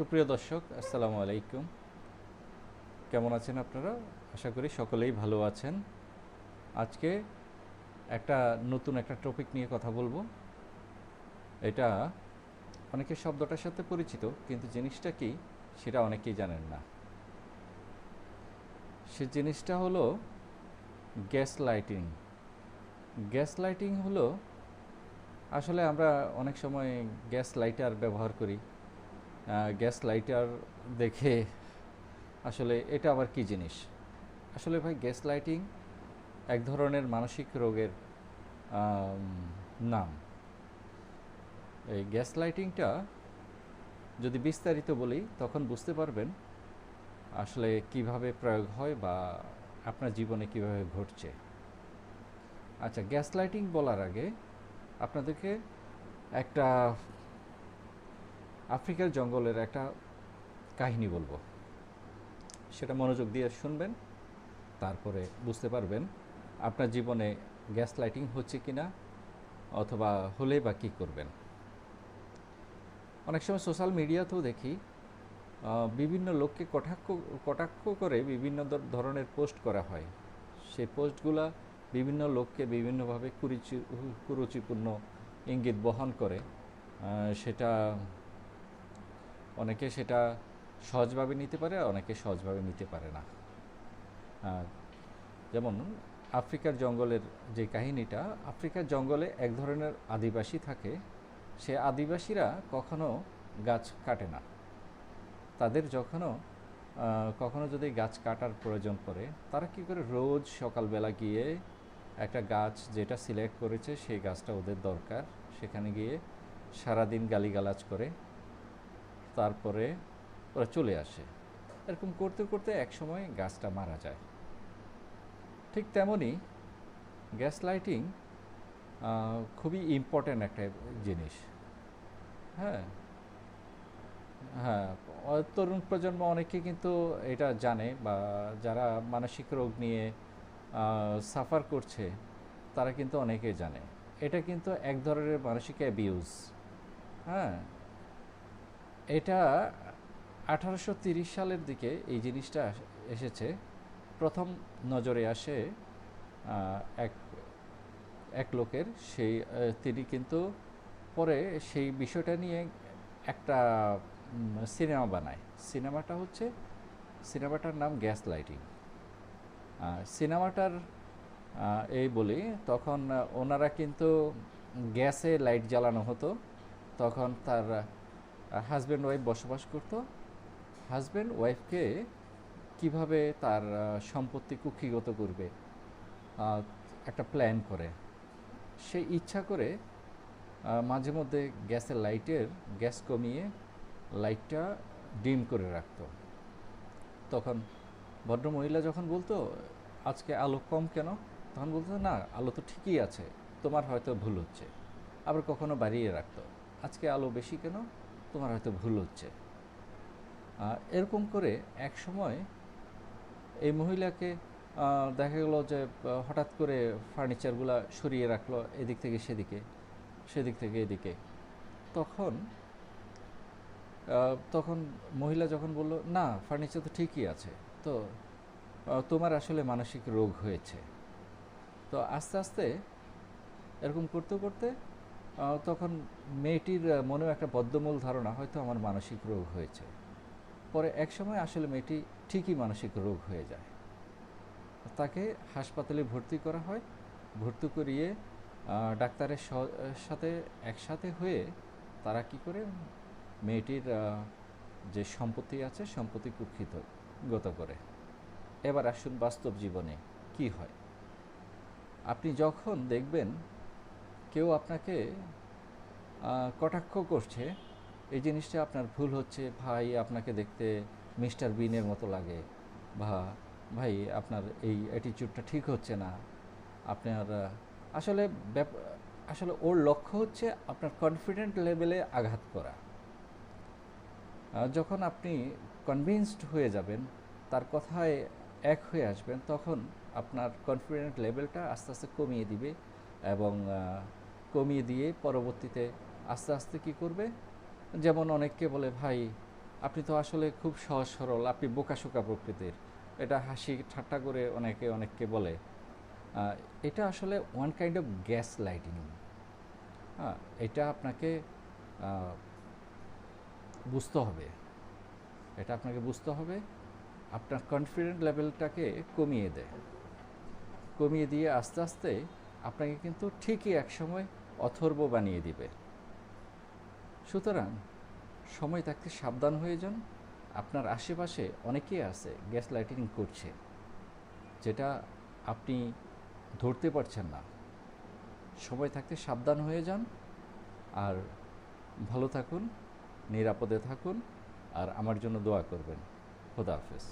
সুপ্রিয় দর্শক, আসসালামু আলাইকুম। কেমন আছেন আপনারা? আশা করি সকলেই ভালো আছেন। আজকে একটা নতুন একটা টপিক নিয়ে কথা বলবো। এটা অনেকে শব্দটার সাথে পরিচিত, কিন্তু জিনিসটা কি সেটা অনেকেই জানেন না। সে জিনিসটা হলো গ্যাস লাইটিং। গ্যাস লাইটিং হলো, আসলে আমরা অনেক সময় গ্যাস লাইটার ব্যবহার করি। গ্যাস লাইটার দেখে আসলে এটা আবার কি জিনিস? আসলে ভাই, গ্যাস লাইটিং এক ধরনের মানসিক রোগের আম, নাম। এই গ্যাস লাইটিংটা যদি বিস্তারিত বলি তখন বুঝতে পারবেন আসলে কিভাবে প্রয়োগ হয় বা আপনার জীবনে কিভাবে ঘটছে। আচ্ছা, গ্যাস লাইটিং বলার আগে আপনাদেরকে একটা আফ্রিকার জঙ্গলের একটা কাহিনী বলবো। সেটা মনোযোগ দিয়ে শুনবেন, তারপরে বুঝতে পারবেন আপনার জীবনে গ্যাস লাইটিং হচ্ছে কিনা, অথবা হলে বা কী করবেন। অনেক সময় সোশ্যাল মিডিয়াতেও দেখি বিভিন্ন লোককে কটাক্ষ কটাক্ষ করে বিভিন্ন ধরনের পোস্ট করা হয়। সেই পোস্টগুলা বিভিন্ন লোককে বিভিন্নভাবে কুরুচিপূর্ণ ইঙ্গিত বহন করে। সেটা অনেকে সেটা সহজভাবে নিতে পারে, অনেকে সহজভাবে নিতে পারে না। যেমন আফ্রিকার জঙ্গলের যে কাহিনীটা, আফ্রিকার জঙ্গলে এক ধরনের আদিবাসী থাকে। সে আদিবাসীরা কখনো গাছ কাটে না। তাদের কখনো যদি গাছ কাটার প্রয়োজন পড়ে, তারা কী করে, রোজ সকালবেলা গিয়ে একটা গাছ যেটা সিলেক্ট করেছে সেই গাছটা ওদের দরকার, সেখানে গিয়ে সারাদিন গালিগালাজ করে তারপরে ওরা চলে আসে। এরকম করতে করতে একসময় গাছটা মারা যায়। ঠিক তেমনই গ্যাস লাইটিং খুবই ইম্পর্ট্যান্ট একটা জিনিস। হ্যাঁ, হ্যাঁ, তরুণ প্রজন্ম অনেকে কিন্তু এটা জানে, বা যারা মানসিক রোগ নিয়ে সাফার করছে তারা কিন্তু অনেকেই জানে। এটা কিন্তু এক ধরনের মানসিক অ্যাবিউজ। হ্যাঁ, এটা 1830 সালের দিকে এই জিনিসটা এসেছে। প্রথম নজরে আসে এক এক লোকের, তিনি কিন্তু পরে সেই বিষয়টা নিয়ে একটা সিনেমা বানায়। সিনেমাটার নাম গ্যাস লাইটিং। সিনেমাটার এই বলি, তখন ওনারা কিন্তু গ্যাসে লাইট জ্বালানো হতো। তখন তার হাজব্যান্ড ওয়াইফ বসবাস করত। হাজব্যান্ড ওয়াইফকে কিভাবে তার সম্পত্তি কুক্ষিগত করবে একটা প্ল্যান করে, সে ইচ্ছা করে মাঝে মধ্যে গ্যাস কমিয়ে লাইটটা ডিম করে রাখতো। তখন ভদ্রমহিলা যখন বলতো, আজকে আলো কম কেন, তখন বলতো, না, আলো তো ঠিকই আছে, তোমার হয়তো ভুল হচ্ছে। আবার কখনো বাড়িয়ে রাখতো, আজকে আলো বেশি কেন, তোমার হয়তো ভুল হচ্ছে। এরকম করে এক সময় এই মহিলাকে দেখা গেল যে হঠাৎ করে ফার্নিচারগুলো সরিয়ে রাখলো এদিক থেকে সেদিকে, সেদিক থেকে এদিকে। তখন তখন মহিলা যখন বলল, না, ফার্নিচার তো ঠিকই আছে, তো তোমার আসলে মানসিক রোগ হয়েছে। তো আস্তে আস্তে এরকম করতে করতে তখন মেয়েটির মনেও একটা বদ্ধমূল ধারণা, হয়তো আমার মানসিক রোগ হয়েছে। পরে এক সময় আসলে মেয়েটি ঠিকই মানসিক রোগ হয়ে যায়। তাকে হাসপাতালে ভর্তি করা হয়। ভর্তি করিয়ে ডাক্তারের সাথে একসাথে হয়ে তারা কি করে মেয়েটির যে সম্পত্তি আছে সম্পত্তি কুক্ষিগত করে। এবার আসুন বাস্তব জীবনে কি হয়। আপনি যখন দেখবেন কেউ আপনাকে কটাক্ষ করছে, এই জিনিসটা আপনার ভুল হচ্ছে, ভাই আপনাকে দেখতে মিস্টার বিনের মতো লাগে, বা ভাই আপনার এই অ্যাটিটিউডটা ঠিক হচ্ছে না, আপনার আসলে আসলে ওর লক্ষ্য হচ্ছে আপনার কনফিডেন্ট লেভেলে আঘাত করা। যখন আপনি কনভিন্সড হয়ে যাবেন, তার কথায় এক হয়ে আসবেন, তখন আপনার কনফিডেন্ট লেভেলটা আস্তে আস্তে কমিয়ে দিবে। এবং কমিয়ে দিয়ে পরবর্তীতে আস্তে আস্তে কী করবে, যেমন অনেককে বলে, ভাই আপনি তো আসলে খুব সহজ সরল, আপনি বোকাশোকা প্রকৃতির। এটা হাসি ঠাট্টা করে অনেকে অনেককে বলে। আহ, এটা আসলে one kind of gas lighting. হ্যাঁ, এটা আপনাকে আহ, বুঝতে হবে। এটা আপনাকে বুঝতে হবে। আপনার কনফিডেন্ট লেভেলটাকে কমিয়ে দেয়। কমিয়ে দিয়ে আস্তে আস্তে আপনাকে কিন্তু ঠিকই একসময় অথর্ব বানিয়ে দিবে। সুতরাং সময় থাকতে সাবধান হয়ে যান। আপনার আশেপাশে অনেকেই আছে গ্যাস লাইটিং করছে, যেটা আপনি ধরতে পারছেন না। সময় থাকতে সাবধান হয়ে যান। আর ভালো থাকুন, নিরাপদে থাকুন, আর আমার জন্য দোয়া করবেন। খোদা হাফেজ।